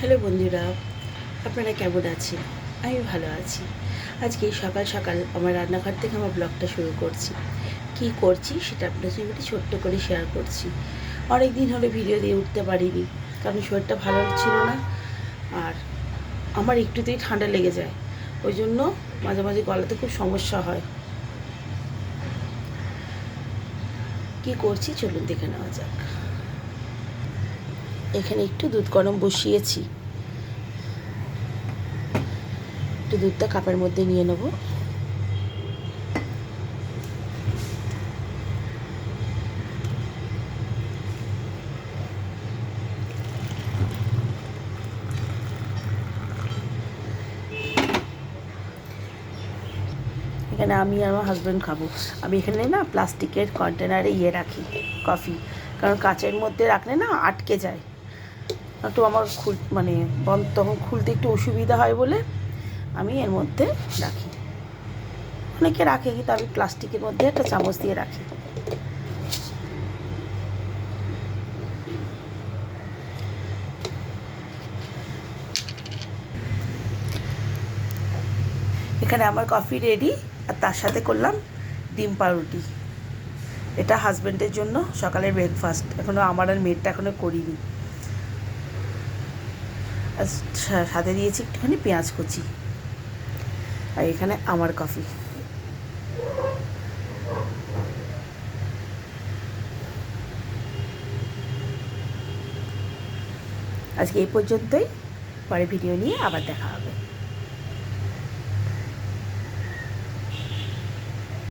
Hello বন্ধুরা, আপনারা কেমন আছেন? আমি ভালো আছি। আজকে সকাল সকাল আমার রান্নাঘর থেকে আমার ব্লগটা শুরু করছি। কি করছি সেটা আপনার সঙ্গে একটু ছোট্ট করে শেয়ার করছি। অনেক দিন হলো ভিডিও দিয়ে উঠতে পারিনি, কারণ শরীরটা ভালো ছিল না। আর আমার একটুতেই ঠান্ডা লেগে যায়, ওই জন্য মাঝে মাঝে গলাতে খুব সমস্যা হয়। কি করছি চলুন দেখে নেওয়া যাক। এখানে একটু দুধ গরম বসিয়েছি, একটু দুধটা কাপের মধ্যে নিয়ে নেবো। এখানে আমি আর আমার হাজব্যান্ড খাবো। আমি এখানে না প্লাস্টিকের কন্টেনারে রাখি কফি, কারণ কাচের মধ্যে রাখলে না আটকে যায়, একটু আমার তখন খুলতে একটু অসুবিধা হয় বলে আমি এর মধ্যে রাখি। অনেকে রাখে, কিন্তু আমি প্লাস্টিকের মধ্যে একটা চামচ দিয়ে রাখি। এখানে আমার কফি রেডি, আর তার সাথে করলাম ডিম পাউরুটি। এটা হাজব্যান্ডের জন্য সকালের ব্রেকফাস্ট। এখনও আমার আর মেয়েরটা এখনও করিনি। আর সাথে দিয়েছি একটুখানি পেঁয়াজ কুচি। আর এখানে আমার কফি। আজকে এই পর্যন্তই, পরে ভিডিও নিয়ে আবার দেখা হবে।